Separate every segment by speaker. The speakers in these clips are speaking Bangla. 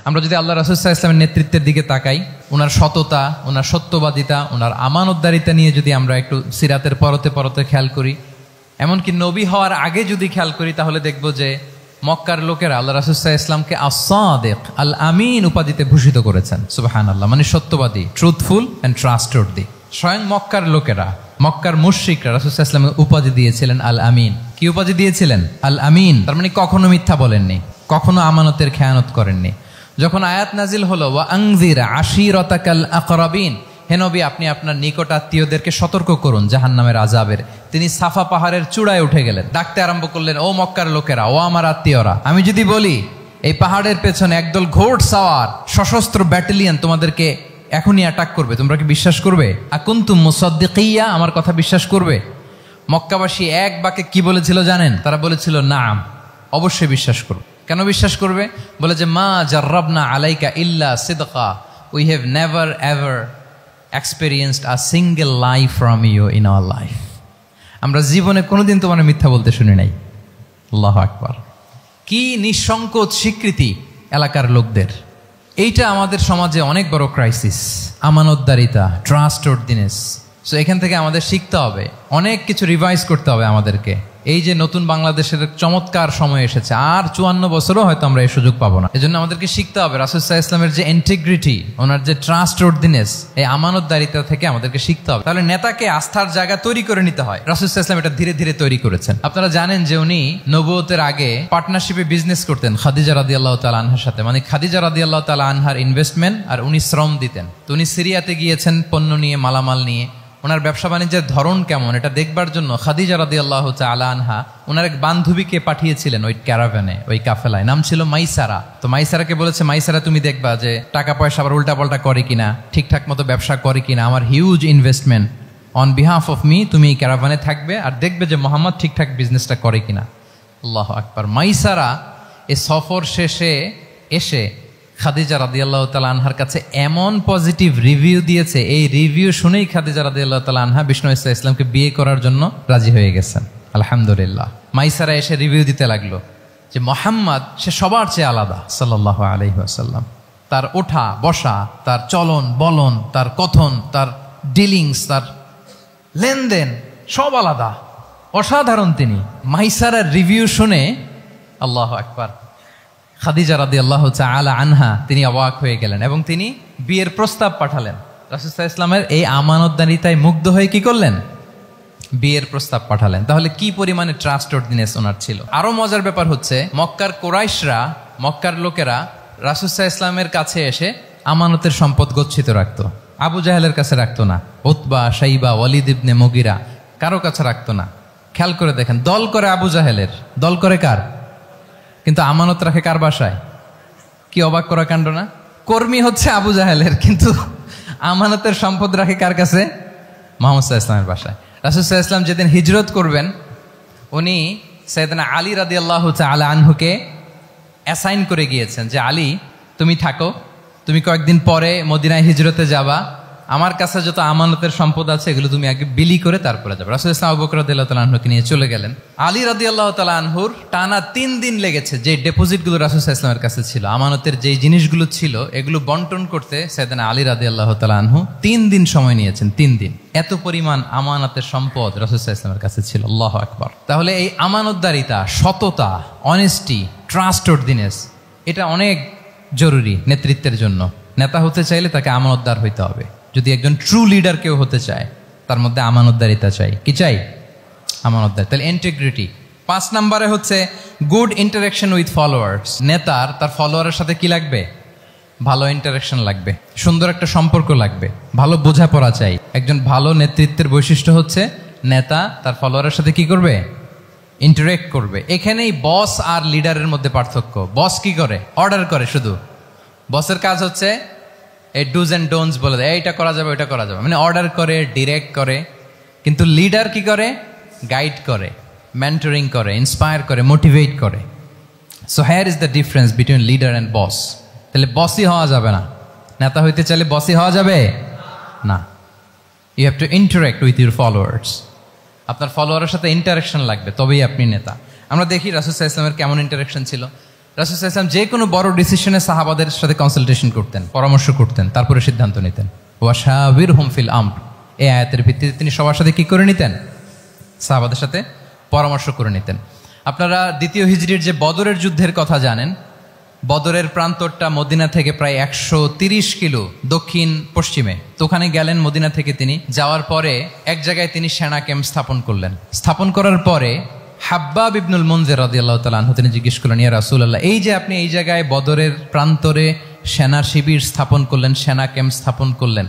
Speaker 1: আমরা যদি আল্লাহ রাসূল সাল্লাল্লাহু আলাইহি ওয়াসাল্লামের নেতৃত্বের দিকে তাকাই, ওনার সততা, ওনার সত্যবাদিতা, ওনার আমানতদারিতা নিয়ে যদি আমরা একটু সিরাতের পরতে পরতে খেয়াল করি, এমনকি নবী হওয়ার আগে যদি খেয়াল করি, তাহলে দেখব যে মক্কার লোকেরা আল্লাহ রাসূল সাল্লাল্লাহু আলাইহি ওয়াসাল্লামকে আস-সাদিক, আল আমিন উপাধিতে ভূষিত করেছেন। সুবহানাল্লাহ, মানে সত্যবাদী, ট্রুথফুল এন্ড ট্রাস্টওয়ার্দি। স্বয়ং মক্কার লোকেরা, মক্কার মুশরিকরা রাসূল সাল্লাল্লাহু আলাইহি ওয়াসাল্লামকে উপাধি দিয়েছিলেন আল আমিন। কি উপাধি দিয়েছিলেন? আল আমিন। তার মানে কখনো মিথ্যা বলেননি, কখনো আমানতের খেয়ানত করেননি। যখন আয়াত নাজিল হলো ওয়া আনজির আশিরাতাকাল আকরাবিন, হে নবী আপনি আপনার নিকট আত্মীয়দেরকে সতর্ক করুন জাহান্নামের আযাবের, তিনি সাফা পাহাড়ের চূড়ায় উঠে গেলেন, ডাকতে আরম্ভ করলেন, ও মক্কার লোকেরা, ও আমার আত্মীয়রা, আমি যদি বলি এই পাহাড়ের পেছনে একদল ঘোড় সাওয়ার সশস্ত্র ব্যাটালিয়ন তোমাদেরকে এখনই অ্যাটাক করবে, তোমরা কি বিশ্বাস করবে? আকুনতুম মুসাদ্দিকিয়া, আমার কথা বিশ্বাস করবে? মক্কাবাসী এক বাক্যে কি বলেছিল জানেন? তারা বলেছিল নাম, অবশ্যই বিশ্বাস করবে। কেন বিশ্বাস করবে? বলে যে মা জাররাবনা আলাইকা ইল্লা সিদকা, we have never ever experienced a single lie from you in our life. আমরা জীবনে কোনোদিন তোমার মিথ্যা বলতে শুনি নাই। আল্লাহু আকবার। কি নিঃসংকোচ স্বীকৃতি এলাকার লোকদের। এইটা আমাদের সমাজে অনেক বড় ক্রাইসিস, আমানতদারিতা, ট্রাস্টওয়ার্দিনেস। সো এখান থেকে আমাদের শিখতে হবে, অনেক কিছু রিভাইজ করতে হবে আমাদেরকে। এই যে নতুন বাংলাদেশের চমৎকার সময় এসেছে, আর 54 বছরও হয়তো আমরা এই সুযোগ পাবো না। এজন্য আমাদেরকে শিখতে হবে রাসূল সাল্লাল্লাহু আলাইহি ওয়াসাল্লামের যে ইন্টিগ্রিটি, ওনার যে ট্রাস্টওয়ার্দিনেস, এই আমানতদারিতা থেকে আমাদেরকে শিখতে হবে। তাহলে নেতাকে আস্থার জায়গা তৈরি করে নিতে হয়। রাসূল সাল্লাল্লাহু আলাইহি ওয়াসাল্লাম এটা ধীরে ধীরে তৈরি করেছেন। আপনারা জানেন যে উনি নবুয়তের আগে পার্টনারশিপে বিজনেস করতেন খাদিজা রাদিয়াল্লাহু তাআলা আনহার সাথে, মানে খাদিজা রাদিয়াল্লাহু তাআলা আনহার ইনভেস্টমেন্ট আর উনি শ্রম দিতেন। তো উনি সিরিয়াতে গিয়েছেন পণ্য নিয়ে, মালামাল নিয়ে। ওনার ব্যবসা বাণিজ্যের ধরন কেমন এটা দেখবার জন্য খাদিজা রাদিয়াল্লাহু তাআলা আনহা ওনার এক বান্ধবীকে পাঠিয়েছিলেন ওই ক্যারাভ্যানে, ওই কাফেলায়। নাম ছিল মাইসারা। তো মাইসারাকে বলেছে, মাইসারা তুমি দেখবা যে টাকা পয়সা আবার উল্টাপাল্টা করে কিনা, ঠিকঠাক মতো ব্যবসা করে কিনা, আমার huge investment, on behalf of me তুমি এই ক্যারাভ্যানে থাকবে আর দেখবে যে মোহাম্মদ ঠিকঠাক বিজনেসটা করে কিনা। আল্লাহু আকবার। মাইসারা এই সফর শেষে এসে খাদিজা রাদিয়াল্লাহু তাআলা আনহার কাছে এমন পজিটিভ রিভিউ দিয়েছে, এই রিভিউ শুনেই খাদিজা রাদিয়াল্লাহু তাআলা আনহা বিষ্ণু ইসলামকে বিয়ে করার জন্য রাজি হয়ে গেছেন। আলহামদুলিল্লাহ। মাইসারা এসে রিভিউ দিতে লাগলো যে মোহাম্মদ সে সবার চেয়ে আলাদা সাল্লাল্লাহু আলাইহি ওয়াসাল্লাম। তার ওঠা বসা, তার চলন বলন, তার কথন, তার ডিলিংস, তার লেনদেন সব আলাদা, অসাধারণ তিনি। মাইসারার রিভিউ শুনে আল্লাহু আকবার, খাদিজা রাদিয়াল্লাহু তাআলা আনহা তিনি অবাক হয়ে গেলেন এবং তিনি বিয়ের প্রস্তাব পাঠালেন। রাসূল সাল্লাল্লাহু আলাইহি ওয়াসাল্লামের এই আমানতদারিতায় মুগ্ধ হয়ে কি করলেন? বিয়ের প্রস্তাব পাঠালেন। তাহলে কি পরিমাণে ট্রাস্টওয়ার্দিনেস ওনার ছিল। আরো মজার ব্যাপার হচ্ছে, মক্কার কুরাইশরা, মক্কার লোকেরা রাসূল সাল্লাল্লাহু আলাইহি ওয়াসাল্লামের কাছে এসে আমানতের সম্পদ গচ্ছিত রাখতো। আবু জাহেলের কাছে রাখতো না, উতবা, শাইবা, ওয়ালিদ ইবনে মুগিরা কারো কাছে রাখতো না। খেয়াল করে দেখেন, দল করে আবু জাহেলের, দল করে কার? কিন্তু আমানত রাখে কার বাসায়? কি অবাক করা কাণ্ড না? কর্মী হচ্ছে আবু জাহেলের, কিন্তু আমানতের সম্পদ রাখে কার কাছে? মুহাম্মদ সাল্লাল্লাহু আলাইহি ওয়াসাল্লামের বাসায়। রাসূল সাল্লাল্লাহু আলাইহি ওয়াসাল্লাম যেদিন হিজরত করবেন, উনি সাইয়েদনা আলী রাদিয়াল্লাহু তাআলা আনহুকে অ্যাসাইন করে গিয়েছেন যে আলী তুমি থাকো, তুমি কয়েকদিন পরে মদিনায় হিজরতে যাবা, আমার কাছে যত আমানতের সম্পদ আছে এগুলো তুমি আগে বিলি করে তারপরে যাবে। রাসূল সাল্লাল্লাহু আবু বকর রাদিয়াল্লাহু তাআলা আনহুকে নিয়ে চলে গেলেন। আলী রাদিয়াল্লাহু তাআলা আনহুর টানা 3 দিন লেগেছে যে ডেপোজিটগুলো রাসূল সাল্লাল্লাহু আলাইহি ওয়াসাল্লামের কাছে ছিল, আমানতের যেই জিনিসগুলো ছিল এগুলো বন্টন করতে সাইয়েদনা আলী রাদিয়াল্লাহু তাআলা আনহু 3 দিন সময় নিয়েছেন। 3 দিন। এত পরিমাণ আমানতের সম্পদ রাসূল সাল্লাল্লাহু আলাইহি ওয়াসাল্লামের কাছে ছিল। আল্লাহু আকবার। তাহলে এই আমানতদারিতা, সততা, অনেস্টি, ট্রাস্টওয়ার্দিনেস এটা অনেক জরুরি নেতৃত্বের জন্য। নেতা হতে চাইলে তাকে আমানতদার হইতে হবে। যদি একজন ট্রু লিডার কেউ হতে চায়, তার মধ্যে আমানতদারিতা চাই। কি চাই? আমানতদার। তাহলে ইন্টিগ্রিটি। 5 নম্বরে হচ্ছে গুড ইন্টারাকশন উইথ ফলোয়ার্স। নেতার তার ফলোয়ারের সাথে কি লাগবে? ভালো ইন্টারাকশন লাগবে, সুন্দর একটা সম্পর্ক লাগবে, ভালো বোঝাপড়া চাই। একজন ভালো নেতৃত্বের বৈশিষ্ট্য হচ্ছে নেতা তার ফলোয়ারের সাথে কি করবে? ইন্টারেক্ট করবে। এখানেই বস আর লিডারের মধ্যে পার্থক্য। বস কি করে? অর্ডার করে শুধু। বসের কাজ হচ্ছে এই ডুজ অ্যান্ড ডোন্টস বলে দেয়, এইটা করা যাবে, ওইটা করা যাবে, মানে অর্ডার করে, ডিরেক্ট করে। কিন্তু লিডার কি করে? গাইড করে, মেন্টরিং করে, ইন্সপায়ার করে, মোটিভেট করে। So here is the difference between leader and boss. তাহলে বসই হওয়া যাবে না। নেতা হইতে চাইলে বসই হওয়া যাবে না। You have to interact with your followers. আপনার ফলোয়ারের সাথে ইন্টারাকশন লাগবে, তবেই আপনি নেতা। আমরা দেখি রাসূল সাল্লাল্লাহু আলাইহি ওয়াসাল্লামের কেমন ইন্টারাকশন ছিল। রাসূল সাল্লাল্লাহু আলাইহি ওয়াসাল্লাম যে কোনো বড় ডিসিশনে সাহাবাদের সাথে কনসালটেশন করতেন, পরামর্শ করতেন, তারপরে সিদ্ধান্ত নিতেন। ওয়াশাবিরহুম ফিল আমর, এই আয়াতের ভিত্তিতে তিনি সবার সাথে কি করে নিতেন? সাহাবাদের সাথে পরামর্শ করে নিতেন। আপনারা দ্বিতীয় হিজরির যে বদরের যুদ্ধের কথা জানেন, বদরের প্রান্তরটা মদিনা থেকে প্রায় 130 কিলো দক্ষিণ পশ্চিমে। তো ওখানে গেলেন মদিনা থেকে তিনি। যাওয়ার পরে এক জায়গায় তিনি সেনা ক্যাম্প স্থাপন করলেন। স্থাপন করার পরে হাব্বাব ইবনুল মুনজির রাদিয়াল্লাহু তাআলা আনহু তিনি জিজ্ঞেস করলেন, ইয়া রাসূলুল্লাহ, এই যে আপনি এই জায়গায় বদরের প্রান্তরে সেনা শিবির স্থাপন করলেন, সেনা ক্যাম্প স্থাপন করলেন,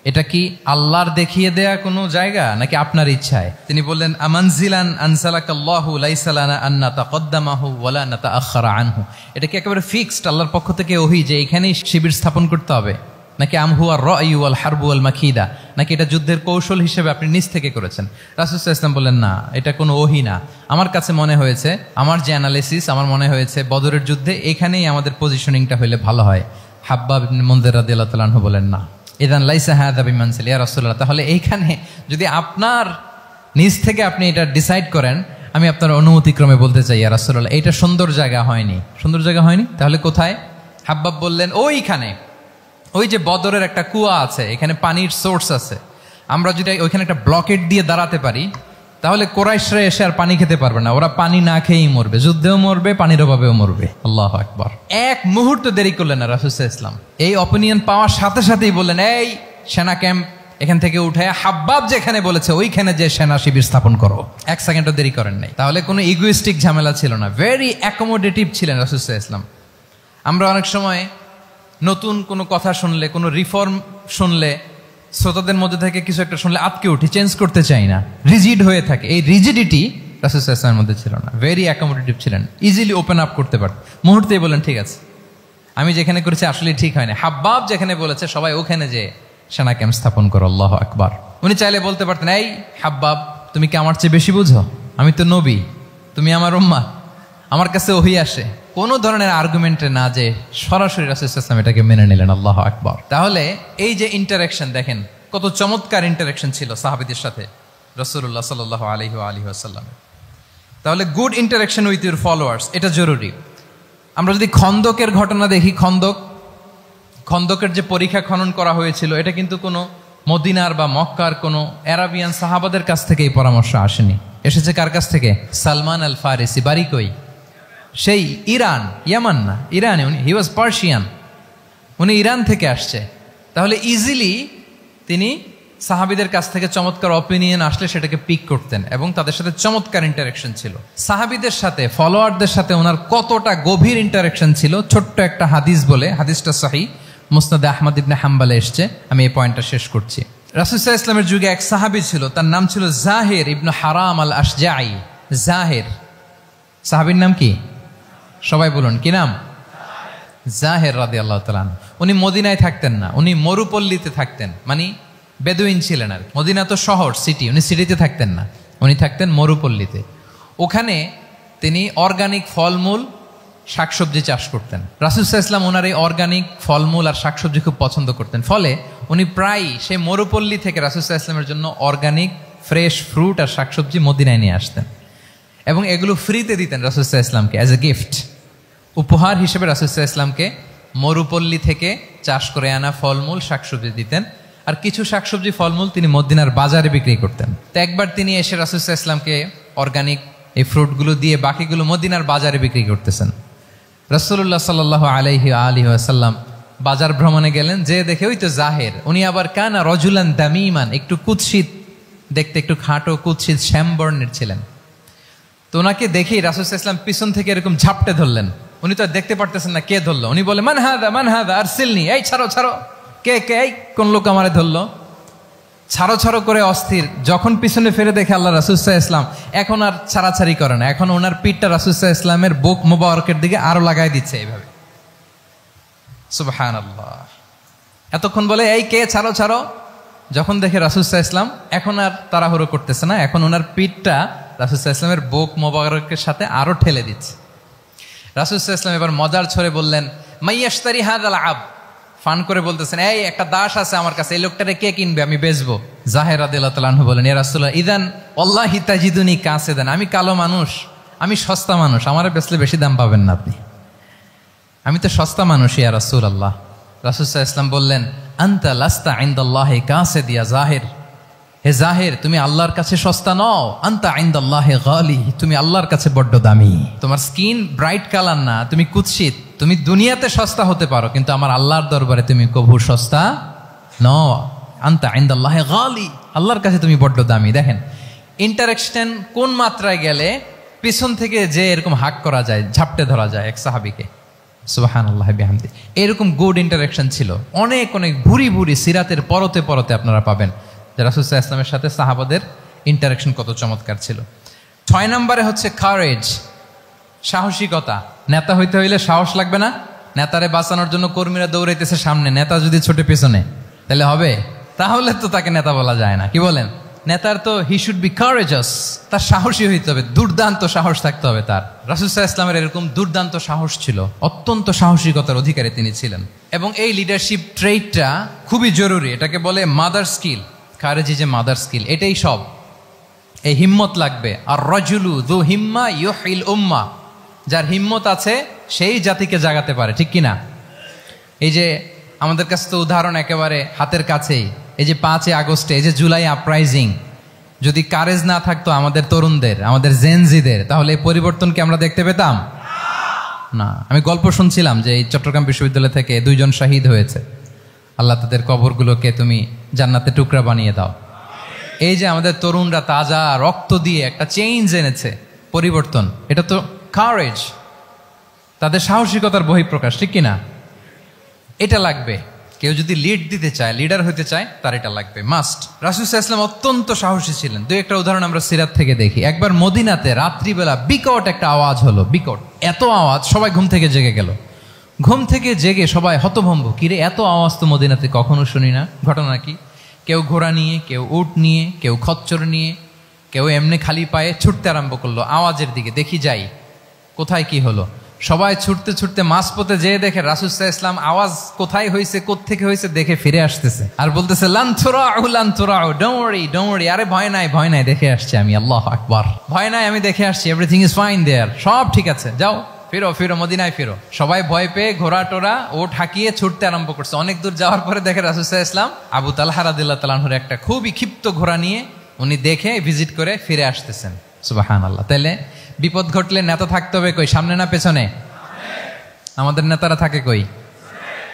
Speaker 1: এটা কি আল্লাহর দেখিয়ে দেয়া কোনো জায়গা নাকি আপনার ইচ্ছায়? তিনি বললেন, আমানজিলান আনসালাকাল্লাহু লাইসা লানা আন নাতাকদ্দামাহু ওয়ালা নাতাআখারা আনহু। এটা কি একেবারে ফিক্সড আল্লাহর পক্ষ থেকে ওহী যে এখানেই শিবির স্থাপন করতে হবে, নাকি আমহুয়ার রায়ু ওয়াল হারবু ওয়াল মাকিদা, নাকি এটা যুদ্ধের কৌশল হিসেবে আপনি নিজ থেকে করেছেন? রাসূল সাল্লাল্লাহু আলাইহি ওয়াসাল্লাম বললেন, না, এটা কোনো ওহী না, আমার কাছে মনে হয়েছে, আমার যে অ্যানালিসিস, আমার মনে হয়েছে বদরের যুদ্ধে এখানেই আমাদের পজিশনিংটা হইলে ভালো হয়। হাব্বাব ইবনে মুনজির রাদিয়াল্লাহু তাআলা আনহু বলেন, না, ইদান লাইসা হাযা বিমানসিল ইয়া রাসূলুল্লাহ, তাহলে এইখানে যদি আপনার নিজ থেকে আপনি এটা ডিসাইড করেন, আমি আপনার অনুমতিক্রমে বলতে চাই ইয়া রাসূলুল্লাহ, এটা সুন্দর জায়গা হয়নি। সুন্দর জায়গা হয়নি? তাহলে কোথায়? হাব্বাব বললেন, ওইখানে, ওই যে বদরের একটা কুয়া আছে, এখানে পানির সোর্স আছে, আমরা যদি ওইখানে একটা ব্লকেট দিয়ে দাঁড়াতে পারি, তাহলে কোরাইশরা এসে আর পানি খেতে পারবে না, ওরা পানি না খেয়েই মরবে, যুদ্ধেও মরবে, পানির অভাবেও মরবে। আল্লাহু আকবার। এক মুহূর্ত দেরি করলেন না রাসূল সাল্লাল্লাহু আলাইহি ওয়াসাল্লাম। এই অপিনিয়ন পাওয়ার সাথে সাথেই বললেন, এই সেনা ক্যাম্প এখান থেকে উঠে হাব্বাব যেখানে বলেছে ওইখানে যে সেনা শিবির স্থাপন করো। এক সেকেন্ডও দেরি করেন নাই। তাহলে কোনো ইগোইস্টিক ঝামেলা ছিল না, ভেরি অ্যাকোমোডেটিভ ছিলেন রাসূল সাল্লাল্লাহু আলাইহি ওয়াসাল্লাম। আমরা অনেক সময় নতুন কোনো কথা শুনলে, কোনো রিফর্ম শুনলে, শ্রোতাদের মধ্যে থেকে কিছু একটা শুনলে আটকে উঠি, চেঞ্জ করতে চাই না, রিজিড হয়ে থাকে। এই রিজিডিটি রাসূল সাল্লাল্লাহু আলাইহি ওয়াসাল্লামের মধ্যে ছিল না, ভেরি অ্যাকোমোডেটিভ ছিলেন, ইজিলি ওপেন আপ করতে পারতেন। মুহূর্তেই বলেন, ঠিক আছে, আমি যেখানে করেছি আসলে ঠিক হয়নি, হাব্বাব যেখানে বলেছে সবাই ওখানে যে সেনা ক্যাম্প স্থাপন করো। আল্লাহু আকবার। উনি চাইলে বলতে পারতেন, এই হাব্বাব, তুমি কি আমার চেয়ে বেশি বুঝো? আমি তো নবী, তুমি আমার উম্মাহ, আমার কাছে ওহী আসে। কোনো ধরনের আর্গুমেন্টে না যে সরাসরি রাসূল সাল্লাল্লাহু আলাইহি ওয়াসাল্লাম এটাকে মেনে নিলেন। আল্লাহু আকবার। তাহলে এই যে ইন্টারাকশন, দেখেন কত চমৎকার ইন্টারাকশন ছিল সাহাবীদের সাথে রাসূলুল্লাহ সাল্লাল্লাহু আলাইহি ওয়া আলিহি ওয়াসাল্লাম। তাহলে good interaction with your followers, এটা জরুরি। আমরা যদি খন্দকের ঘটনা দেখি, খন্দকের যে পরীক্ষা খনন করা হয়েছিল, এটা কিন্তু কোনো মদিনার বা মক্কার কোনো আরাবিয়ান সাহাবাদের কাছ থেকে এই পরামর্শ আসেনি। এসেছে কার কাছ থেকে? সালমান আল ফারিসি। বাড়ি কই? সেই ইরান, ইয়ামান না, ইরানে। উনি হি ওয়াজ পার্সিয়ান, উনি ইরান থেকে আসছে। তাহলে ইজিলি তিনি সাহাবীদের কাছ থেকে চমৎকার অপিনিয়ন আসলে সেটাকে পিক করতেন এবং তাদের সাথে চমৎকার ইন্টারাকশন ছিল। সাহাবীদের সাথে, ফলোয়ারদের সাথে ওনার কতটা গভীর ইন্টারাকশন ছিল, ছোট্ট একটা হাদিস বলে, হাদিসটা সহিহ, মুসনাদে আহমদ ইবনে হাম্বালে এসছে। আমি এই পয়েন্টটা শেষ করছি। রাসূল সাল্লাল্লাহু আলাইহি ওয়াসাল্লামের যুগে এক সাহাবী ছিল, তার নাম ছিল জাহির ইবনে হারাম আল আশজাঈ। জাহির, সাহাবীর নাম কি? সবাই বলুন, কি নাম? জাহির রাদিয়াল্লাহু তাআলা আনহু। উনি মদিনায় থাকতেন না, উনি মরুপল্লীতে থাকতেন, মানে বেদুইন ছিলেন আর। মদিনা তো শহর, সিটি, উনি সিটিতে থাকতেন না, উনি থাকতেন মরুপল্লীতে। ওখানে তিনি অর্গানিক ফলমূল, শাকসবজি চাষ করতেন। রাসূল সাল্লাল্লাহু আলাইহি ওয়াসাল্লাম ওনার এই অর্গানিক ফলমূল আর শাকসবজি খুব পছন্দ করতেন। ফলে উনি প্রায় সেই মরুপল্লী থেকে রাসূল সাল্লাল্লাহু আলাইহি ওয়াসাল্লামের জন্য অর্গানিক ফ্রেশ ফ্রুট আর শাকসবজি মদিনায় নিয়ে আসতেন এবং এগুলো ফ্রিতে দিতেন রাসূল সাল্লাল্লাহু আলাইহি ওয়াসাল্লামকে অ্যাজ এ গিফট। উপহার হিসেবে রাসূল সাল্লাল্লাহু আলাইহি ওয়াসাল্লামকে মরুপল্লী থেকে চাষ করে আনা ফলমূল শাকসবজি দিতেন, আর কিছু শাকসবজি ফলমূল তিনি মদিনার বাজারে বিক্রি করতেন। তো একবার তিনি এসে রাসূল সাল্লাল্লাহু আলাইহি ওয়াসাল্লামকে অর্গানিক এই ফ্রুটগুলো দিয়ে বাকিগুলো মদিনার বাজারে বিক্রি করতেছেন। রাসূলুল্লাহ সাল্লাল্লাহু আলাইহি ওয়া আলিহি ওয়াসাল্লাম বাজার ভ্রমণে গেলেন, যে দেখে ওই তো জাহির, উনি আবার কানা রজুলান দামিমান, একটু কুৎসিত দেখতে, একটু খাটো কুৎসিত শ্যামবর্ণের ছিলেন। তো ওনাকে দেখেই রাসূল সাল্লাল্লাহু আলাইহি ওয়াসাল্লাম পিছন থেকে এরকম ঝাপটে ধরলেন। উনি তো আর দেখতে পারতেছেন না কে ধরলো। উনি বলে, মান হাদা আরসিলনি, এই ছাড়ো ছাড়ো, কে কে, এই কোন লোক আমারে ধরলো, ছাড়ো ছাড়ো করে অস্থির। যখন পিছনে ফিরে দেখে আল্লাহ রাসূল সাল্লাল্লাহু আলাইহি ওয়াসাল্লাম, এখন আর ছাড়াছাড়ি করে না, এখন ওনার পিঠটা রাসূল সাল্লাল্লাহু আলাইহি ওয়াসাল্লামের বুক মোবারকের দিকে আরো লাগাই দিচ্ছে এইভাবে। সুবহানাল্লাহ। এতক্ষণ বলে, এই কে, ছাড়ো ছাড়ো। যখন দেখে রাসূল সাল্লাল্লাহু আলাইহি ওয়াসাল্লাম এখন আর তাড়াহুড়ো করতেছে না, এখন ওনার পিঠটা রাসূল সাল্লাল্লাহু আলাইহি ওয়াসাল্লামের বুক মোবারকের সাথে আরো ঠেলে দিচ্ছে। রাসূল সাল্লাল্লাহু আলাইহি ওয়াসাল্লাম এবার মজার ছলে বললেন, মাইয়াশতারি হাযাল আব, ফান করে বলতেছেন, এই একটা দাস আছে আমার কাছে, এই লোকটারে কে কিনবে, আমি বেচবো। জাহির রাদিয়াল্লাহু তাআলা আনহু বলেন, ইয়া রাসূলুল্লাহ ইদান ওয়াল্লাহি তাজিদুনি কাসিদান, আমি কালো মানুষ, আমি সস্তা মানুষ, আমারে বেচলে বেশি দাম পাবেন না আপনি। আমি তো সস্তা মানুষ ইয়া রাসূলুল্লাহ। রাসূল সাল্লাল্লাহু আলাইহি ওয়াসাল্লাম বললেন, আনতা লাস্তা ইনদাল্লাহি কাসিদ ইয়া জাহির। হে জাহির, তুমি আল্লাহর কাছে সস্তা নও। আনতা ইনদাল্লাহি গালি, তুমি আল্লাহর কাছে বড্ড দামি। তোমার স্কিন ব্রাইট কালার না, তুমি কুৎসিত। তুমি দুনিয়াতে সস্তা হতে পারো, কিন্তু আমার আল্লাহর দরবারে তুমি কভু সস্তা নও। আনতা ইনদাল্লাহি গালি, আল্লাহর কাছে তুমি বড্ড দামি। দেখেন ইন্টারেকশন কোন মাত্রায় গেলে পিছন থেকে যে এরকম হাক করা যায়, ঝাপটে ধরা যায় এক সাহাবীকে। সুবহানাল্লাহ বিহামদি। এরকম গুড ইন্টারেকশন ছিল। অনেক অনেক ভুরি ভুরি সিরাতের পরতে পরতে আপনারা পাবেন যে রাসূল সাল্লাল্লাহু আলাইহি ওয়াসাল্লামের সাথে সাহাবাদের ইন্টারেকশন কত চমৎকার ছিল। 6 নম্বরে হচ্ছে কারেজ, সাহসিকতা। নেতা হইতে হইলে সাহস লাগবে না? নেতারে বাঁচানোর জন্য কর্মীরা দৌড়াইতেছে সামনে, নেতা যদি ছোটে পেছনে, তাহলে হবে? তাহলে তো তাকে নেতা বলা যায় না। কি বলেন? নেতার তো হি শুড বি কারেজাস, তার সাহসী হইতে হবে, দুর্দান্ত সাহস থাকতে হবে তার। রাসূল সাল্লাল্লাহু আলাইহি ওয়াসাল্লামের এরকম দুর্দান্ত সাহস ছিল, অত্যন্ত সাহসিকতার অধিকারী তিনি ছিলেন। এবং এই লিডারশিপ ট্রেটটা খুবই জরুরি, এটাকে বলে মাদার স্কিল। কারেজি যে মাদার স্কিল, এটাই সব। এই হিম্মত লাগবে। আর রাজুলু যু হিম্মা ইউহিল উম্মা, যার হিম্মত আছে সেই জাতিকে জাগাতে পারে, ঠিক কিনা? এই যে আমাদের কাছে তো উদাহরণ একেবারে হাতের কাছেই, এই যে 5 আগস্টে, এই যে জুলাই আপরাইজিং, যদি কারেজ না থাকতো আমাদের তরুণদের, আমাদের জেনজিদের, তাহলে এই পরিবর্তনকে আমরা দেখতে পেতাম না। আমি গল্প শুনছিলাম যে এই চট্টগ্রাম বিশ্ববিদ্যালয় থেকে 2 জন শহীদ হয়েছে। আল্লাহ তাদের কবরগুলোকে তুমি জান্নাতে টুকরা বানিয়ে দাও। এই যে আমাদের তরুণরা তাজা রক্ত দিয়ে একটা চেঞ্জ এনেছে, পরিবর্তন, এটা তো কারেজ, তাদের সাহসিকতার বহিঃপ্রকাশ, ঠিক কিনা? এটা লাগবে। কেউ যদি লিড দিতে চায়, লিডার হতে চায়, তার এটা লাগবে, মাস্ট। রাসূল সাল্লাল্লাহু আলাইহি ওয়াসাল্লাম অত্যন্ত সাহসী ছিলেন। 2-1টা উদাহরণ আমরা সিরাত থেকে দেখি। একবার মদিনাতে রাত্রিবেলা বিকট একটা আওয়াজ হলো, বিকট এত আওয়াজ, সবাই ঘুম থেকে জেগে গেল। ঘুম থেকে জেগে সবাই হতভম্ব, কিরে এত আওয়াজ তো মদিনাতে কখনো শুনি না। ঘটনা কি? কেউ ঘোড়া নিয়ে, কেউ উট নিয়ে, কেউ খচ্চর নিয়ে, কেউ এমনি খালি পায়ে ছুটতে আরম্ভ করলো আওয়াজের দিকে, দেখি যাই কোথায় কি হলো। সবাই ছুটতে ছুটতে মাঝপথে যেয়ে দেখে রাসূল সাল্লাল্লাহু আলাইহি ওয়াসাল্লাম আওয়াজ কোথায় হয়েছে, কোত্থেকে হয়েছে দেখে ফিরে আসতেছে, আর বলতেছে লান তুরাউ লান তুরাউ, ডোন্ট ওয়ারি ডোন্ট ওয়ারি, আরে ভয় নাই ভয় নাই, দেখে আসছি আমি, আল্লাহু আকবার, ভয় নাই আমি দেখে আসছি, এভরিথিং ইজ ফাইন দেয়ার, সব ঠিক আছে, যাও ফিরো ফিরো মদিনায় ফিরো। সবাই ভয় পেয়ে ঘোড়া টোরা ওট হাঁকিয়ে ছুটতে আরম্ভ করছে। অনেক দূর যাওয়ার পরে দেখে রাসূল সাল্লাল্লাহু আলাইহি ওয়াসাল্লাম আবু তালহা রাদিয়াল্লাহু তাআলা আনহুর একটা খুবই ক্ষিপ্ত ঘোড়া নিয়ে উনি দেখে ভিজিট করে ফিরে আসতেছেন। সুবহানাল্লাহ। তাহলে বিপদ ঘটলে নেতা থাকতে হবে কই, সামনে না পেছনে? আমাদের নেতারা থাকে কই?